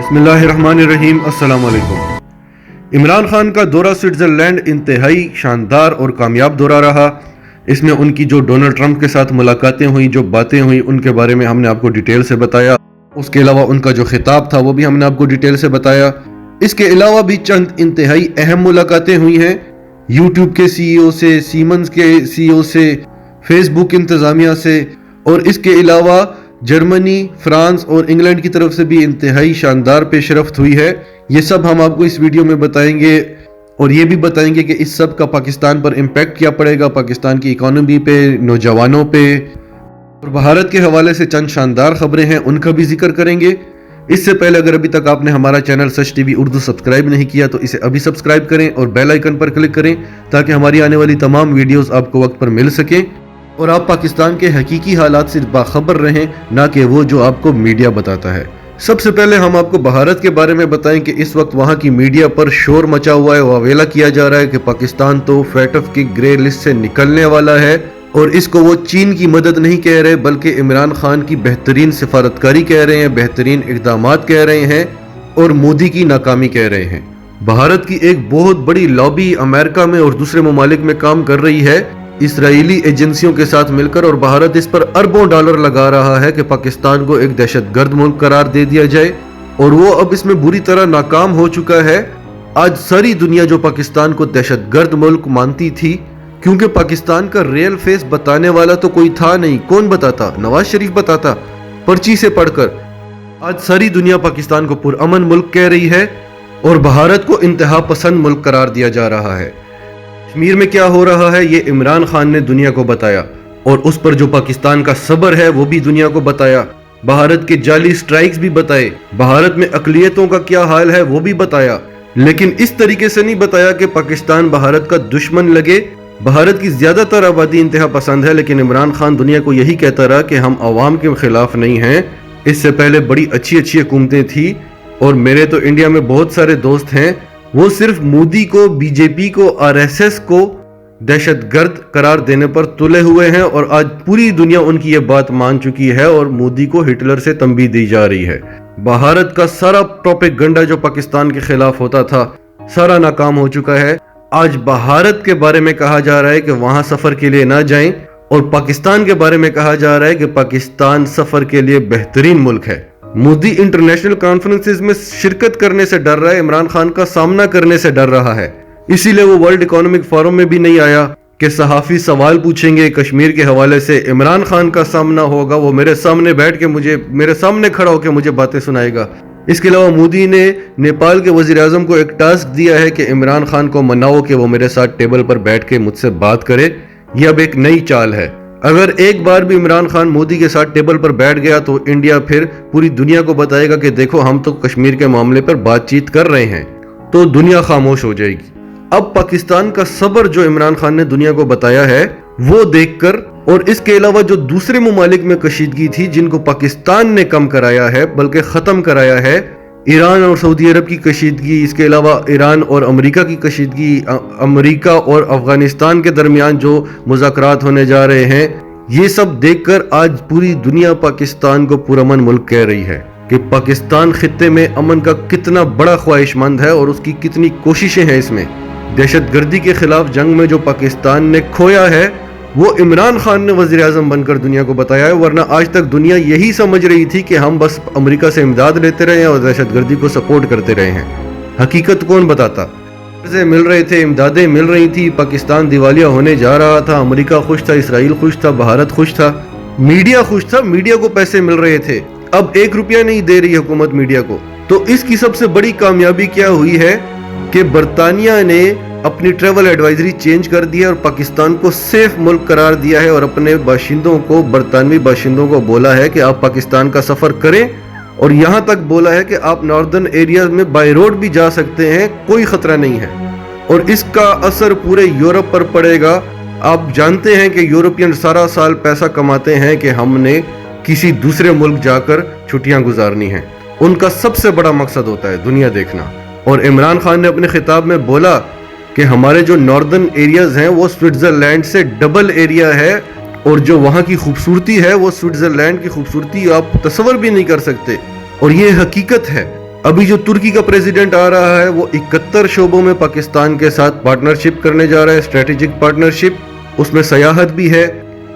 बिस्मिल्लाहिर्रहमानिर्रहीम। अस्सलाम वालेकुम। इमरान खान का दौरा स्विट्ज़रलैंड इंतहाई शानदार और कामयाब दौरा रहा। इसमें उनकी जो डोनाल्ड ट्रंप के साथ मुलाकातें हुई, जो बातें हुई, उनके बारे में हमने आपको डिटेल से बताया। उसके अलावा उनका जो खिताब था वो भी हमने आपको डिटेल से बताया। इसके अलावा भी चंद इंतहाई अहम मुलाकातें हुई हैं यूट्यूब के सीईओ से, सीमेंस के सीईओ से, फेसबुक इंतज़ामिया से, और इसके अलावा जर्मनी, फ्रांस और इंग्लैंड की तरफ से भी इंतहाई शानदार पेशरफ्त हुई है। ये सब हम आपको इस वीडियो में बताएंगे और ये भी बताएंगे कि इस सब का पाकिस्तान पर इम्पैक्ट क्या पड़ेगा, पाकिस्तान की इकॉनमी पे, नौजवानों पे, और भारत के हवाले से चंद शानदार खबरें हैं उनका भी जिक्र करेंगे। इससे पहले अगर अभी तक आपने हमारा चैनल सच टीवी उर्दू सब्सक्राइब नहीं किया तो इसे अभी सब्सक्राइब करें और बेल आइकन पर क्लिक करें ताकि हमारी आने वाली तमाम वीडियोस आपको वक्त पर मिल सकें और आप पाकिस्तान के हकीकी हालात से बाखबर रहें, ना कि वो जो आपको मीडिया बताता है। सबसे पहले हम आपको भारत के बारे में बताएं कि इस वक्त वहाँ की मीडिया पर शोर मचा हुआ है, वावेला किया जा रहा है कि पाकिस्तान तो फैटफ की ग्रे लिस्ट से निकलने वाला है, और इसको वो चीन की मदद नहीं कह रहे बल्कि इमरान खान की बेहतरीन सिफारतकारी कह रहे हैं, बेहतरीन इक़दामात कह रहे हैं और मोदी की नाकामी कह रहे हैं। भारत की एक बहुत बड़ी लॉबी अमेरिका में और दूसरे ममालिक में काम कर रही है इसराइली एजेंसियों के साथ मिलकर, और भारत इस पर अरबों डॉलर लगा रहा है कि पाकिस्तान को एक दहशतगर्द मुल्क करार दे दिया जाए, और वो अब इसमें बुरी तरह नाकाम हो चुका है। आज सारी दुनिया जो पाकिस्तान को दहशतगर्द मुल्क मानती थी, क्योंकि पाकिस्तान का रियल फेस बताने वाला तो कोई था नहीं। कौन बताता? नवाज शरीफ बताता पर्ची से पढ़कर। आज सारी दुनिया पाकिस्तान को पुरअमन मुल्क कह रही है और भारत को इंतहा पसंद मुल्क करार दिया जा रहा है। कश्मीर में क्या हो रहा है ये इमरान खान ने दुनिया को बताया, और उस पर जो पाकिस्तान का सब्र है वो भी दुनिया को बताया। भारत के जाली स्ट्राइक्स भी बताए, भारत में अकलियतों का क्या हाल है वो भी बताया, लेकिन इस तरीके से नहीं बताया कि पाकिस्तान भारत का दुश्मन लगे। भारत की ज्यादातर आबादी इंतहा पसंद है, लेकिन इमरान खान दुनिया को यही कहता रहा कि हम अवाम के खिलाफ नहीं हैं। इससे पहले बड़ी अच्छी अच्छी हुकूमतें थी, और मेरे तो इंडिया में बहुत सारे दोस्त हैं, वो सिर्फ मोदी को, बीजेपी को, आरएसएस को दहशतगर्द करार देने पर तुले हुए हैं, और आज पूरी दुनिया उनकी ये बात मान चुकी है और मोदी को हिटलर से तंबीह दी जा रही है। भारत का सारा प्रोपेगेंडा जो पाकिस्तान के खिलाफ होता था सारा नाकाम हो चुका है। आज भारत के बारे में कहा जा रहा है कि वहां सफर के लिए ना जाएं, और पाकिस्तान के बारे में कहा जा रहा है कि पाकिस्तान सफर के लिए बेहतरीन मुल्क है। मोदी इंटरनेशनल कॉन्फ्रेंसेस में शिरकत करने से डर रहा है, इमरान खान का सामना करने से डर रहा है, इसीलिए वो वर्ल्ड इकोनॉमिक फोरम में भी नहीं आया कि सहाफी सवाल पूछेंगे कश्मीर के हवाले से, इमरान खान का सामना होगा, वो मेरे सामने बैठ के मेरे सामने खड़ा होकर मुझे बातें सुनाएगा। इसके अलावा मोदी ने नेपाल के वजीर आजम को एक टास्क दिया है कि इमरान खान को मनाओ कि वो मेरे साथ टेबल पर बैठ के मुझसे बात करे। ये अब एक नई चाल है। अगर एक बार भी इमरान खान मोदी के साथ टेबल पर बैठ गया तो इंडिया फिर पूरी दुनिया को बताएगा कि देखो हम तो कश्मीर के मामले पर बातचीत कर रहे हैं, तो दुनिया खामोश हो जाएगी। अब पाकिस्तान का सब्र जो इमरान खान ने दुनिया को बताया है वो देखकर, और इसके अलावा जो दूसरे ममालिक में कशीदगी थी जिनको पाकिस्तान ने कम कराया है बल्कि ख़त्म कराया है, ईरान और सऊदी अरब की कशीदगी, इसके अलावा ईरान और अमेरिका की कशीदगी, अमेरिका और अफगानिस्तान के दरमियान जो मुज़ाकरात होने जा रहे हैं, ये सब देखकर आज पूरी दुनिया पाकिस्तान को पुरअमन मुल्क कह रही है कि पाकिस्तान खित्ते में अमन का कितना बड़ा ख्वाहिशमंद है और उसकी कितनी कोशिशें हैं। इसमें दहशतगर्दी के खिलाफ जंग में जो पाकिस्तान ने खोया है वो इमरान खान ने वज़ीर आज़म बनकर दुनिया को बताया है, वरना आज तक दुनिया यही समझ रही थी कि हम बस अमेरिका से इमदाद लेते रहे हैं और दहशतगर्दी को सपोर्ट करते रहे हैं। हकीकत कौन बताता? पैसे मिल रहे थे, इमदादें मिल रही थी, पाकिस्तान दिवालिया होने जा रहा था, अमेरिका खुश था, इसराइल खुश था, भारत खुश था, मीडिया खुश था, मीडिया को पैसे मिल रहे थे। अब 1 रुपया नहीं दे रही हुकूमत मीडिया को। तो इसकी सबसे बड़ी कामयाबी क्या हुई है कि बरतानिया ने अपनी ट्रैवल एडवाइजरी चेंज कर दी है और पाकिस्तान को सेफ मुल्क करार दिया है, और अपने बाशिंदों को, बरतानवी बाशिंदों को बोला है कि आप पाकिस्तान का सफर करें, और यहाँ तक बोला है कि आप नॉर्दर्न एरिया में बाय रोड भी जा सकते हैं, कोई खतरा नहीं है। और इसका असर पूरे यूरोप पर पड़ेगा। आप जानते हैं कि यूरोपियन सारा साल पैसा कमाते हैं कि हमने किसी दूसरे मुल्क जाकर छुट्टियां गुजारनी है। उनका सबसे बड़ा मकसद होता है दुनिया देखना। और इमरान खान ने अपने खिताब में बोला कि हमारे जो नॉर्दर्न एरियाज हैं वो स्विट्जरलैंड से डबल एरिया है, और जो वहाँ की खूबसूरती है वो स्विट्जरलैंड की खूबसूरती आप तस्वर भी नहीं कर सकते। और ये हकीकत है। अभी जो तुर्की का प्रेसिडेंट आ रहा है वो 71 शोबों में पाकिस्तान के साथ पार्टनरशिप करने जा रहा है, स्ट्रेटेजिक पार्टनरशिप। उसमें सयाहत भी है।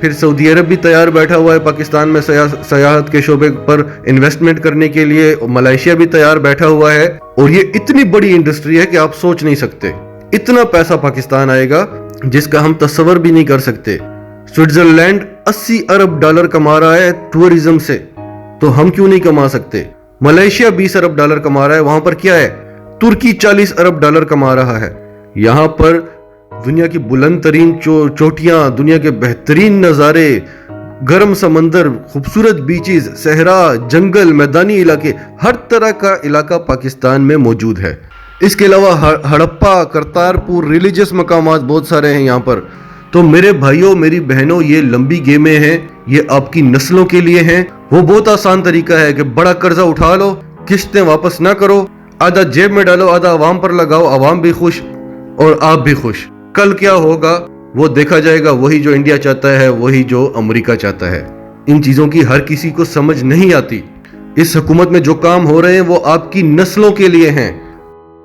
फिर सऊदी अरब भी तैयार बैठा हुआ है पाकिस्तान में सयाहत के शोबे पर इन्वेस्टमेंट करने के लिए। मलेशिया भी तैयार बैठा हुआ है। और ये इतनी बड़ी इंडस्ट्री है कि आप सोच नहीं सकते, इतना पैसा पाकिस्तान आएगा जिसका हम तस्वर भी नहीं कर सकते। स्विट्जरलैंड 80 अरब डॉलर कमा रहा है टूरिज्म से, तो हम क्यों नहीं कमा सकते। मलेशिया 20 अरब डॉलर कमा रहा है, वहां पर क्या है, तुर्की 40 अरब डॉलर कमा रहा है। यहां पर दुनिया की बुलंद तरीन चोटियां, दुनिया के बेहतरीन नज़ारे, गर्म समंदर, खूबसूरत बीचेस, सहरा, जंगल, मैदानी इलाके, हर तरह का इलाका पाकिस्तान में मौजूद है। इसके अलावा हड़प्पा, करतारपुर, रिलीजियस मकामात बहुत सारे हैं यहाँ पर। तो मेरे भाइयों, मेरी बहनों, ये लंबी गेमें हैं, ये आपकी नस्लों के लिए हैं। वो बहुत आसान तरीका है कि बड़ा कर्जा उठा लो, किस्तें वापस ना करो, आधा जेब में डालो, आधा आवाम पर लगाओ, आवाम भी खुश और आप भी खुश। कल क्या होगा वो देखा जाएगा। वही जो इंडिया चाहता है, वही जो अमेरिका चाहता है। इन चीजों की हर किसी को समझ नहीं आती। इस हुकूमत में जो काम हो रहे हैं वो आपकी नस्लों के लिए हैं।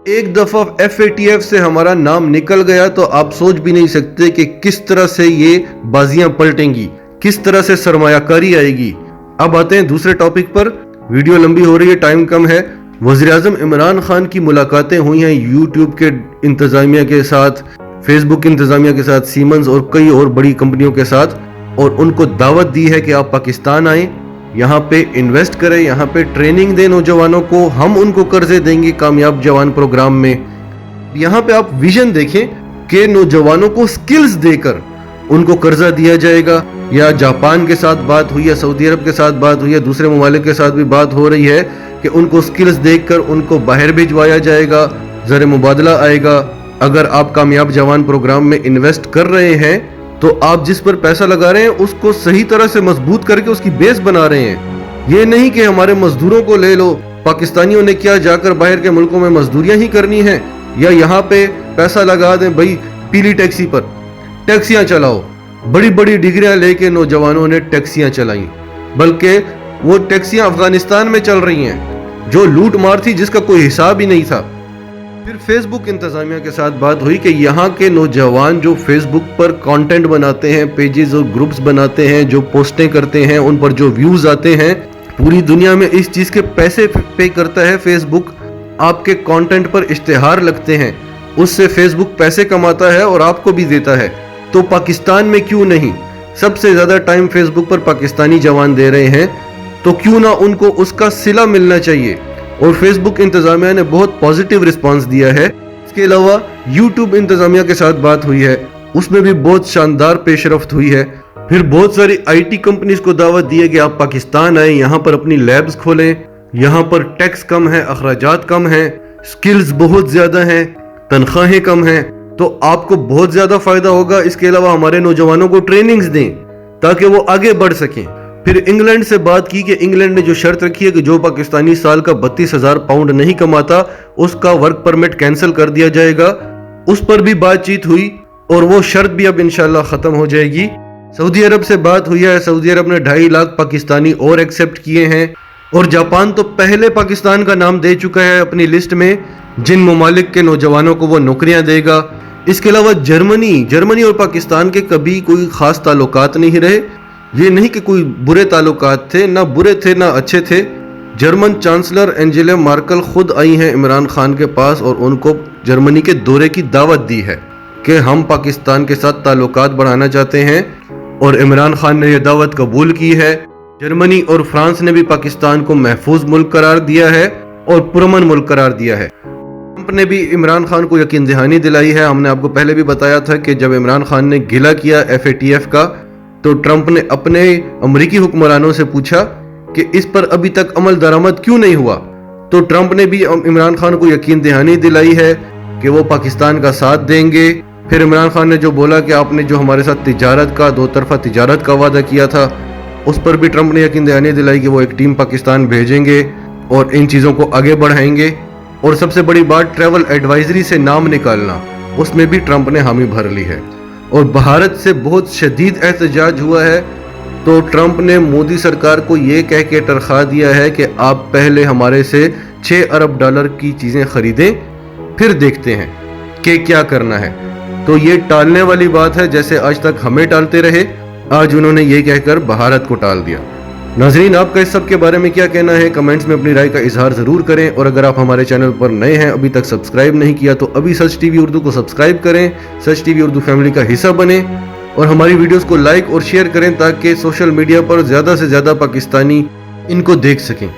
एक दफा FATF से हमारा नाम निकल गया तो आप सोच भी नहीं सकते कि किस तरह से ये बाजियां पलटेंगी, किस तरह से सरमायाकारी आएगी। अब आते हैं दूसरे टॉपिक पर। वीडियो लंबी हो रही है, टाइम कम है। वज़ीर-ए-आज़म इमरान खान की मुलाकातें हुई हैं यूट्यूब के इंतजामिया के साथ, फेसबुक इंतजामिया के साथ, सीमेंस और कई और बड़ी कंपनियों के साथ, और उनको दावत दी है कि आप पाकिस्तान आएं, यहाँ पे इन्वेस्ट करें, यहाँ पे ट्रेनिंग दें नौजवानों को, हम उनको कर्जे देंगे कामयाब जवान प्रोग्राम में। यहाँ पे आप विजन देखें कि नौजवानों को स्किल्स देकर उनको कर्जा दिया जाएगा। या जापान के साथ बात हुई है, सऊदी अरब के साथ बात हुई है, दूसरे ममालिक के साथ भी बात हो रही है कि उनको स्किल्स देकर उनको बाहर भिजवाया जाएगा, ज़र मुबादला आएगा। अगर आप कामयाब जवान प्रोग्राम में इन्वेस्ट कर रहे हैं तो आप जिस पर पैसा लगा रहे हैं उसको सही तरह से मजबूत करके उसकी बेस बना रहे हैं। ये नहीं कि हमारे मजदूरों को ले लो, पाकिस्तानियों ने क्या जाकर बाहर के मुल्कों में मजदूरियां ही करनी है, या यहाँ पे पैसा लगा दें भाई पीली टैक्सी पर, टैक्सियां चलाओ। बड़ी बड़ी डिग्रियां लेके नौजवानों ने टैक्सियां चलाई, बल्कि वो टैक्सियां अफगानिस्तान में चल रही हैं जो लूट मार थी जिसका कोई हिसाब ही नहीं था। फिर फेसबुक इंतजामिया के साथ बात हुई कि यहाँ के नौजवान जो फेसबुक पर कंटेंट बनाते हैं, पेजेस और ग्रुप्स बनाते हैं, जो पोस्टें करते हैं, उन पर जो व्यूज आते हैं, पूरी दुनिया में इस चीज के पैसे पे करता है फेसबुक। आपके कंटेंट पर इश्तिहार लगते हैं, उससे फेसबुक पैसे कमाता है और आपको भी देता है। तो पाकिस्तान में क्यों नहीं? सबसे ज्यादा टाइम फेसबुक पर पाकिस्तानी जवान दे रहे हैं, तो क्यों ना उनको उसका सिला मिलना चाहिए। और फेसबुक इंतजामिया ने बहुत पॉजिटिव रिस्पांस दिया है। इसके अलावा यूट्यूब इंतजामिया के साथ बात हुई है, उसमें भी बहुत शानदार पेशरफ्त हुई है। फिर बहुत सारी IT कंपनीज को दावत दी है कि आप पाकिस्तान आए, यहाँ पर अपनी लैब्स खोलें, यहाँ पर टैक्स कम है, अखराजात कम है, स्किल्स बहुत ज्यादा हैं, तनख्वाहें कम हैं, तो आपको बहुत ज्यादा फायदा होगा। इसके अलावा हमारे नौजवानों को ट्रेनिंग्स दें ताकि वो आगे बढ़ सकें। फिर इंग्लैंड से बात की कि इंग्लैंड ने जो शर्त रखी है कि जो पाकिस्तानी साल का 32,000 पाउंड नहीं कमाता उसका वर्क परमिट कैंसिल कर दिया जाएगा, उस पर भी बातचीत हुई और वो शर्त भी अब इंशाल्लाह खत्म हो जाएगी। सऊदी अरब से बात हुई है, सऊदी अरब ने 2.5 लाख पाकिस्तानी और एक्सेप्ट किए हैं। और जापान तो पहले पाकिस्तान का नाम दे चुका है अपनी लिस्ट में, जिन ममालिक के नौजवानों को वो नौकरियां देगा। इसके अलावा जर्मनी और पाकिस्तान के कभी कोई खास ताल्लुकात नहीं रहे। ये नहीं कि कोई बुरे ताल्लुकात थे, ना बुरे थे ना अच्छे थे। जर्मन चांसलर एंजेला मार्कल खुद आई हैं इमरान खान के पास और उनको जर्मनी के दौरे की दावत दी है कि हम पाकिस्तान के साथ ताल्लुकात बढ़ाना चाहते हैं, और इमरान खान ने यह दावत कबूल की है। जर्मनी और फ्रांस ने भी पाकिस्तान को महफूज मुल्क करार दिया है और पुरअमन मुल्क करार दिया है। ट्रंप ने भी इमरान खान को यकीन दहानी दिलाई है। हमने आपको पहले भी बताया था कि जब इमरान खान ने गिला किया FATF का, तो ट्रंप ने अपने अमरीकी हुक्मरानों से पूछा कि इस पर अभी तक अमल दरामद क्यों नहीं हुआ। तो ट्रंप ने भी इमरान खान को यकीन दहानी दिलाई है कि वो पाकिस्तान का साथ देंगे। फिर इमरान खान ने जो बोला कि आपने जो हमारे साथ तिजारत का, 2 तरफा तिजारत का वादा किया था, उस पर भी ट्रंप ने यकीन दहानी दिलाई कि वो एक टीम पाकिस्तान भेजेंगे और इन चीज़ों को आगे बढ़ाएंगे। और सबसे बड़ी बात, ट्रैवल एडवाइजरी से नाम निकालना, उसमें भी ट्रंप ने हामी भर ली है। और भारत से बहुत शदीद एहतजाज हुआ है, तो ट्रंप ने मोदी सरकार को ये कह के टरखा दिया है कि आप पहले हमारे से 6 अरब डॉलर की चीज़ें खरीदें, फिर देखते हैं कि क्या करना है। तो ये टालने वाली बात है, जैसे आज तक हमें टालते रहे, आज उन्होंने ये कहकर भारत को टाल दिया। नाजरीन, आपका इस सब के बारे में क्या कहना है? कमेंट्स में अपनी राय का इजहार ज़रूर करें, और अगर आप हमारे चैनल पर नए हैं, अभी तक सब्सक्राइब नहीं किया, तो अभी सच टीवी उर्दू को सब्सक्राइब करें, सच टीवी उर्दू फैमिली का हिस्सा बने और हमारी वीडियोस को लाइक और शेयर करें ताकि सोशल मीडिया पर ज़्यादा से ज़्यादा पाकिस्तानी इनको देख सकें।